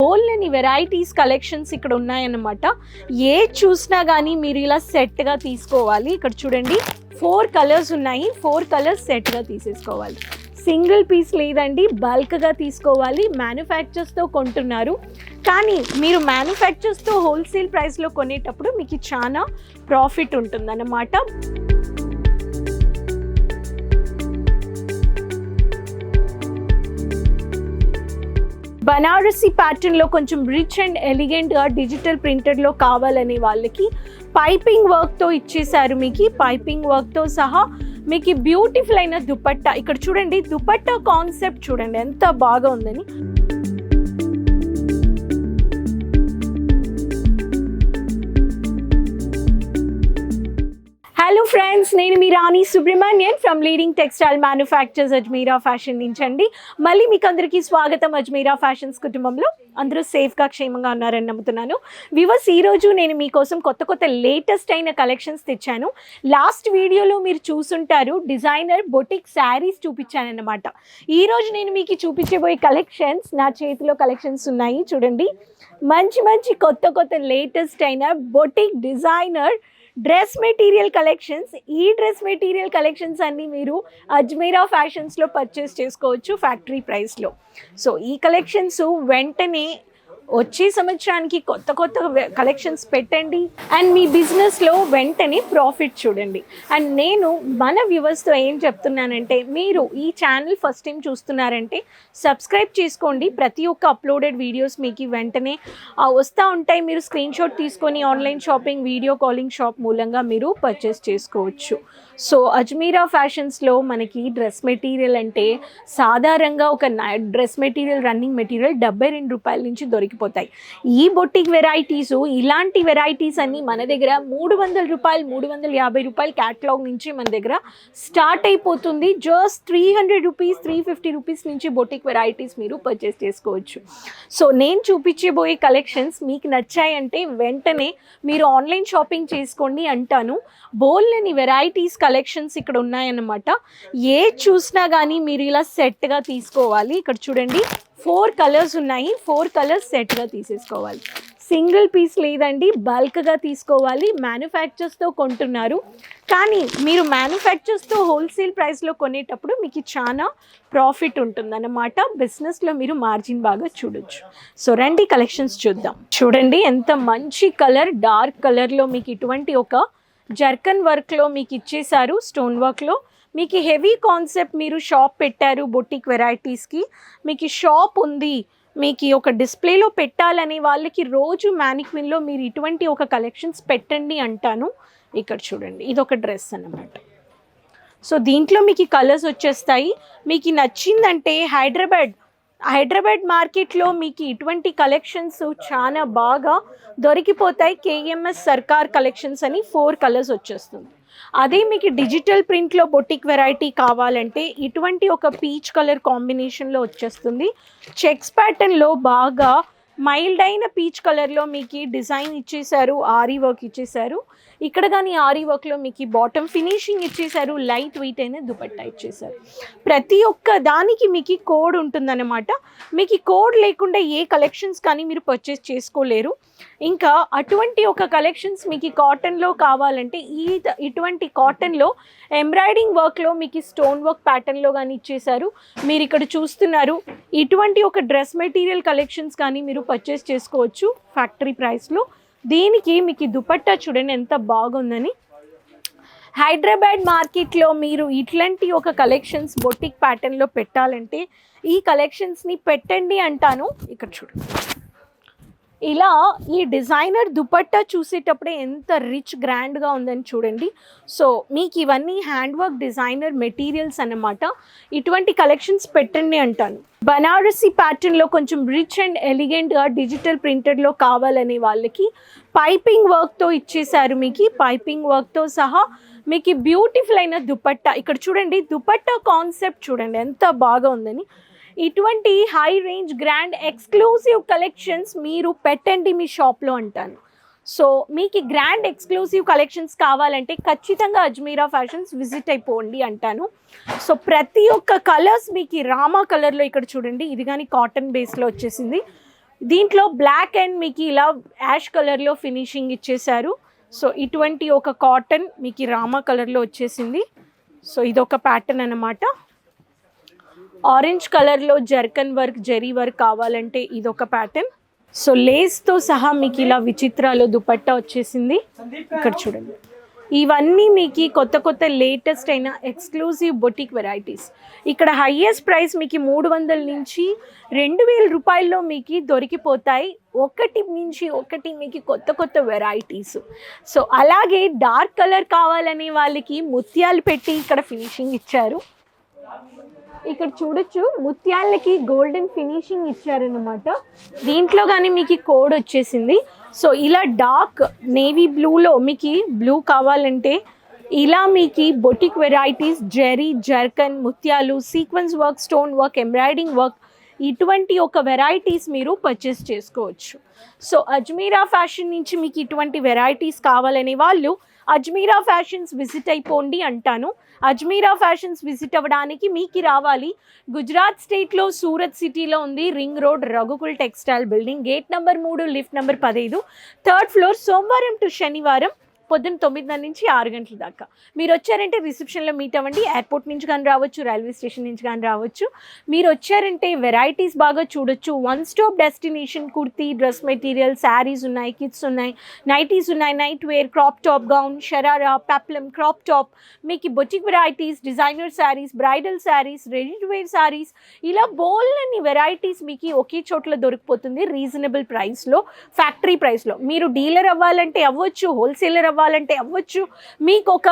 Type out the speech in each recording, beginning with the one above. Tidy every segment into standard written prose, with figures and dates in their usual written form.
బోల్డన్ని varieties collections ఇక్కడ ఉన్నాయన్నమాట. ఏ చూసినా కానీ మీరు ఇలా సెట్గా తీసుకోవాలి. ఇక్కడ చూడండి 4 కలర్స్ ఉన్నాయి. 4 కలర్స్ సెట్గా తీసేసుకోవాలి. సింగిల్ పీస్ లేదండి, బల్క్గా తీసుకోవాలి. మ్యానుఫ్యాక్చర్స్తో కొంటున్నారు, కానీ మీరు మ్యానుఫ్యాక్చర్స్తో హోల్సేల్ ప్రైస్లో కొనేటప్పుడు మీకు చాలా ప్రాఫిట్ ఉంటుందన్నమాట. బనారసి ప్యాటర్న్లో కొంచెం రిచ్ అండ్ ఎలిగెంట్గా డిజిటల్ ప్రింటెడ్లో కావాలనే వాళ్ళకి పైపింగ్ వర్క్తో ఇచ్చేసారు. మీకు పైపింగ్ వర్క్తో సహా మీకు బ్యూటిఫుల్ అయిన దుపట్టా. ఇక్కడ చూడండి, దుపట్టా కాన్సెప్ట్ చూడండి ఎంత బాగా ఉందని. హలో ఫ్రెండ్స్, నేను మీ Rani Subrahmanyan from leading textile manufactures Ajmeera fashion నుంచి అండి. మళ్ళీ మీకు అందరికీ స్వాగతం. అజ్మీరా ఫ్యాషన్స్ కుటుంబంలో అందరూ సేఫ్గా క్షేమంగా ఉన్నారని నమ్ముతున్నాను. వ్యూవర్స్, ఈరోజు నేను మీకోసం కొత్త లేటెస్ట్ అయిన కలెక్షన్స్ తెచ్చాను. లాస్ట్ వీడియోలో మీరు చూసుంటారు, డిజైనర్ బొటిక్ శారీస్ చూపించానన్నమాట. ఈరోజు నేను మీకు చూపించబోయే కలెక్షన్స్, నా చేతిలో కలెక్షన్స్ ఉన్నాయి చూడండి. మంచి కొత్త లేటెస్ట్ అయిన boutique designer dress material collections. ఈ డ్రెస్ మెటీరియల్ కలెక్షన్స్ అన్నీ మీరు అజ్మీరా ఫ్యాషన్స్లో పర్చేస్ చేసుకోవచ్చు ఫ్యాక్టరీ ప్రైస్లో. సో ఈ కలెక్షన్స్ వెంటనే వచ్చే సంవత్సరానికి కొత్త కలెక్షన్స్ పెట్టండి అండ్ మీ బిజినెస్లో వెంటనే ప్రాఫిట్ చూడండి. అండ్ నేను మన వ్యూవర్స్తో ఏం చెప్తున్నానంటే, మీరు ఈ ఛానల్ ఫస్ట్ టైం చూస్తున్నారంటే సబ్స్క్రైబ్ చేసుకోండి. ప్రతి ఒక్క అప్లోడెడ్ వీడియోస్ మీకు వెంటనే వస్తూ ఉంటాయి. మీరు స్క్రీన్ షాట్ తీసుకొని online shopping, video calling shop మూలంగా మీరు పర్చేస్ చేసుకోవచ్చు. సో అజ్మీరా ఫ్యాషన్స్లో మనకి డ్రెస్ మెటీరియల్ అంటే సాధారణంగా ఒక డ్రెస్ మెటీరియల్, రన్నింగ్ మెటీరియల్ 72 రూపాయల నుంచి దొరికిపోతాయి. ఈ బొటిక్ వెరైటీస్, ఇలాంటి వెరైటీస్ అన్నీ మన దగ్గర 300 రూపాయలు, 350 రూపాయలు క్యాటలాగ్ నుంచి మన దగ్గర స్టార్ట్ అయిపోతుంది. జస్ట్ 300 రూపీస్, 350 రూపీస్ నుంచి బొటిక్ వెరైటీస్ మీరు పర్చేస్ చేసుకోవచ్చు. సో నేను చూపించబోయే కలెక్షన్స్ మీకు నచ్చాయంటే వెంటనే మీరు ఆన్లైన్ షాపింగ్ చేసుకోండి అంటాను. బోల్డన్ని వెరైటీస్ కలెక్షన్స్ ఇక్కడ ఉన్నాయన్నమాట. ఏ చూసినా కానీ మీరు ఇలా సెట్గా తీసుకోవాలి. ఇక్కడ చూడండి 4 కలర్స్ ఉన్నాయి. 4 కలర్స్ సెట్గా తీసేసుకోవాలి. సింగిల్ పీస్ లేదండి, బల్క్గా తీసుకోవాలి. మ్యానుఫ్యాక్చర్స్తో కొంటున్నారు, కానీ మీరు మ్యానుఫ్యాక్చర్స్తో హోల్సేల్ ప్రైస్లో కొనేటప్పుడు మీకు చాలా ప్రాఫిట్ ఉంటుందన్నమాట. బిజినెస్లో మీరు మార్జిన్ బాగా చూడొచ్చు. సో రండి కలెక్షన్స్ చూద్దాం. చూడండి ఎంత మంచి కలర్, డార్క్ కలర్లో మీకు ఇటువంటి ఒక జర్కన్ వర్క్లో మీకు ఇచ్చేసారు. స్టోన్ వర్క్లో మీకు హెవీ కాన్సెప్ట్. మీరు షాప్ పెట్టారు బొటిక్ వెరైటీస్కి, మీకు షాప్ ఉంది, మీకు ఒక డిస్ప్లేలో పెట్టాలని వాళ్ళకి రోజు మ్యానిక్విన్లో మీరు ఇటువంటి ఒక కలెక్షన్స్ పెట్టండి అంటాను. ఇక్కడ చూడండి, ఇది ఒక డ్రెస్ అన్నమాట. సో దీంట్లో మీకు కలర్స్ వచ్చేస్తాయి. మీకు నచ్చిందంటే హైదరాబాద్ మార్కెట్లో మీకు ఇటువంటి కలెక్షన్స్ చాలా బాగా దొరికిపోతాయి. కేఎంఎస్ సర్కార్ కలెక్షన్స్ అని 4 కలర్స్ వచ్చేస్తుంది. అదే మీకు డిజిటల్ ప్రింట్లో బొటిక్ వెరైటీ కావాలంటే ఇటువంటి ఒక పీచ్ కలర్ కాంబినేషన్లో వచ్చేస్తుంది. చెక్స్ ప్యాటర్న్లో బాగా మైల్డ్ అయిన పీచ్ కలర్లో మీకు డిజైన్ ఇచ్చేసారు, ఆరీ వర్క్ ఇచ్చేసారు. ఇక్కడ కానీ ఆరీ వర్క్లో మీకు బాటమ్ ఫినిషింగ్ ఇచ్చేసారు, లైట్ వెయిట్ అయిన దుపట్టా ఇచ్చేసారు. ప్రతి ఒక్క దానికి మీకు కోడ్ ఉంటుందన్నమాట. మీకు కోడ్ లేకుండా ఏ కలెక్షన్స్ కానీ మీరు పర్చేస్ చేసుకోలేరు. ఇంకా అటువంటి ఒక కలెక్షన్స్ మీకు కాటన్లో కావాలంటే ఇటువంటి కాటన్లో ఎంబ్రాయిడింగ్ వర్క్లో మీకు స్టోన్ వర్క్ ప్యాటర్న్లో కానీ ఇచ్చేసారు. మీరు ఇక్కడ చూస్తున్నారు, ఇటువంటి ఒక డ్రెస్ మెటీరియల్ కలెక్షన్స్ కానీ మీరు పర్చేస్ చేసుకోవచ్చు ఫ్యాక్టరీ ప్రైస్లో. దీనికి మీకు దుపట్టా చూడండి ఎంత బాగుందని. హైదరాబాద్ మార్కెట్లో మీరు ఇట్లాంటి ఒక కలెక్షన్స్ బొటిక్ ప్యాటర్న్లో పెట్టాలంటే ఈ కలెక్షన్స్ని పెట్టండి అంటాను. ఇక్కడ చూడండి, ఇలా ఈ డిజైనర్ దుపట్టా చూసేటప్పుడే ఎంత రిచ్ గ్రాండ్గా ఉందని చూడండి. సో మీకు ఇవన్నీ హ్యాండ్ వర్క్ డిజైనర్ మెటీరియల్స్ అన్నమాట. ఇటువంటి కలెక్షన్స్ పెట్టండి అంటాను. బనారసి ప్యాటర్న్లో కొంచెం రిచ్ అండ్ ఎలిగెంట్గా డిజిటల్ ప్రింటెడ్లో కావాలనే వాళ్ళకి పైపింగ్ వర్క్తో ఇచ్చేసారు. మీకు పైపింగ్ వర్క్తో సహా మీకు బ్యూటిఫుల్ అయిన దుపట్టా. ఇక్కడ చూడండి, దుపట్టా కాన్సెప్ట్ చూడండి ఎంత బాగా ఉందని. ఇటువంటి high range grand exclusive collections మీరు పెట్టండి మీ షాప్లో అంటాను. సో మీకు గ్రాండ్ ఎక్స్క్లూసివ్ కలెక్షన్స్ కావాలంటే ఖచ్చితంగా అజ్మీరా ఫ్యాషన్స్ విజిట్ అయిపోండి అంటాను. సో ప్రతి ఒక్క కలర్స్ మీకు రామా కలర్లో ఇక్కడ చూడండి, ఇది కానీ కాటన్ బేస్లో వచ్చేసింది. దీంట్లో బ్లాక్ అండ్ మీకు ఇలా యాష్ కలర్లో ఫినిషింగ్ ఇచ్చేసారు. సో ఇటువంటి ఒక కాటన్ మీకు రామా కలర్లో వచ్చేసింది. సో ఇదొక ప్యాటర్న్ అన్నమాట. ఆరెంజ్ కలర్లో జర్కన్ వర్క్ జరీ వర్క్ కావాలంటే ఇదొక ప్యాటర్న్. సో లేస్తో సహా మీకు ఇలా విచిత్రాలు దుపట్టా వచ్చేసింది. ఇక్కడ చూడండి, ఇవన్నీ మీకు కొత్త కొత్త లేటెస్ట్ అయిన ఎక్స్క్లూజివ్ బొటిక్ వెరైటీస్. ఇక్కడ హైయెస్ట్ ప్రైస్ మీకు 300 నుంచి 2000 రూపాయల్లో మీకు దొరికిపోతాయి. ఒకటి నుంచి ఒకటి మీకు కొత్త కొత్త వెరైటీస్. సో అలాగే డార్క్ కలర్ కావాలనే వాళ్ళకి ముత్యాలు పెట్టి ఇక్కడ ఫినిషింగ్ ఇచ్చారు. ఇక్కడ చూడొచ్చు, ముత్యాలకి గోల్డెన్ ఫినిషింగ్ ఇచ్చారనమాట. దీంట్లో కానీ మీకు కోడ్ వచ్చేసింది. సో ఇలా డార్క్ నేవీ బ్లూలో మీకు బ్లూ కావాలంటే ఇలా మీకు బొటిక్ వెరైటీస్ జెరీ జర్కన్ ముత్యాలు sequence work stone work embroidering work ఇటువంటి ఒక వెరైటీస్ మీరు పర్చేస్ చేసుకోవచ్చు. సో అజ్మీరా ఫ్యాషన్ నుంచి మీకు ఇటువంటి వెరైటీస్ కావాలనే వాళ్ళు అజ్మీరా ఫ్యాషన్స్ విజిట్ అయిపోండి అంటాను. అజ్మీరా ఫ్యాషన్స్ విజిట్ అవ్వడానికి మీకు రావాలి, గుజరాత్ స్టేట్లో సూరత్ సిటీలో ఉంది, ring road, Raghukul textile building, gate number 3, lift number 15, 3rd floor. సోమవారం టు శనివారం పొద్దున్న 9 నుంచి 6 గంటల దాకా. మీరు వచ్చారంటే రిసెప్షన్లో మీట్ అవ్వండి. ఎయిర్పోర్ట్ నుంచి కానీ రావచ్చు, రైల్వే స్టేషన్ నుంచి కానీ రావచ్చు. మీరు వచ్చారంటే వెరైటీస్ బాగా చూడొచ్చు. One stop destination. Kurti, dress material, saris ఉన్నాయి, కిడ్స్ ఉన్నాయి, నైటీస్ ఉన్నాయి, night wear, crop top gown, sharara, peplum, crop top, మీకు boutique varieties, designer saris, bridal saris, ready to wear saris, ఇలా బోల్ని వెరైటీస్ మీకు ఒకే చోట్ల దొరికిపోతుంది రీజనబుల్ ప్రైస్లో, ఫ్యాక్టరీ ప్రైస్లో. మీరు డీలర్ అవ్వాలంటే అవ్వచ్చు, హోల్సేలర్ అవ్వాలంటే అవ్వచ్చు, మీకు ఒక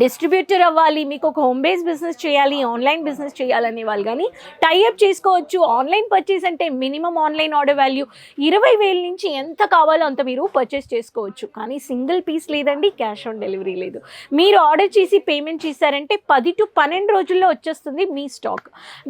డిస్ట్రిబ్యూటర్ అవ్వాలి, మీకు ఒక హోమ్ బేస్ బిజినెస్ చేయాలి, ఆన్లైన్ బిజినెస్ చేయాలనే వాళ్ళు కానీ టైఅప్ చేసుకోవచ్చు. ఆన్లైన్ పర్చేస్ అంటే మినిమం ఆన్లైన్ ఆర్డర్ వాల్యూ 20,000 నుంచి ఎంత కావాలో అంత మీరు పర్చేస్ చేసుకోవచ్చు. కానీ సింగిల్ పీస్ లేదండి, క్యాష్ ఆన్ డెలివరీ లేదు. మీరు ఆర్డర్ చేసి పేమెంట్ చేశారంటే 10 to 12 రోజుల్లో వచ్చేస్తుంది మీ స్టాక్.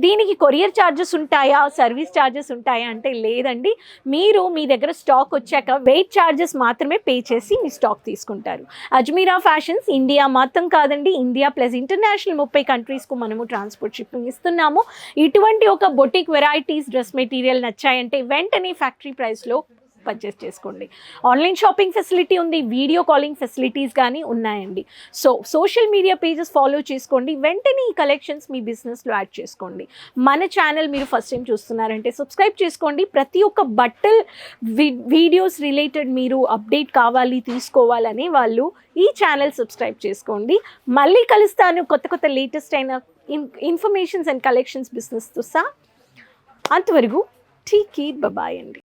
దీనికి కొరియర్ ఛార్జెస్ ఉంటాయా, సర్వీస్ ఛార్జెస్ ఉంటాయా అంటే లేదండి. మీరు మీ దగ్గర స్టాక్ వచ్చాక వెయిట్ ఛార్జెస్ మాత్రమే పే చేసి మీ స్టాక్ తీసుకుంటారు. అజ్మీరా ఫ్యాషన్స్ ఇండియా మొత్తం కాదండి, ఇండియా ప్లస్ ఇంటర్నేషనల్ 30 కంట్రీస్కు మనము ట్రాన్స్పోర్ట్ షిప్పింగ్ ఇస్తున్నాము. ఇటువంటి ఒక బొటిక్ వెరైటీస్ డ్రెస్ మెటీరియల్ నచ్చాయంటే వెంటనే ఫ్యాక్టరీ ప్రైస్లో పర్చేస్ చేసుకోండి. ఆన్లైన్ షాపింగ్ ఫెసిలిటీ ఉంది, వీడియో కాలింగ్ ఫెసిలిటీస్ కానీ ఉన్నాయండి. So social media pages follow చేసుకోండి, వెంటనే ఈ కలెక్షన్స్ మీ బిజినెస్లో యాడ్ చేసుకోండి. మన ఛానల్ మీరు ఫస్ట్ టైం చూస్తున్నారంటే సబ్స్క్రైబ్ చేసుకోండి. ప్రతి ఒక్క బట్టల్ వీడియోస్ రిలేటెడ్ మీరు అప్డేట్ కావాలి, తీసుకోవాలనే వాళ్ళు ఈ ఛానల్ సబ్స్క్రైబ్ చేసుకోండి. మళ్ళీ కలుస్తాను కొత్త కొత్త లేటెస్ట్ అయిన ఇన్ఫర్మేషన్స్ అండ్ కలెక్షన్స్ బిజినెస్తో సహా. అంతవరకు ఠీక్ బాయ్ అండి.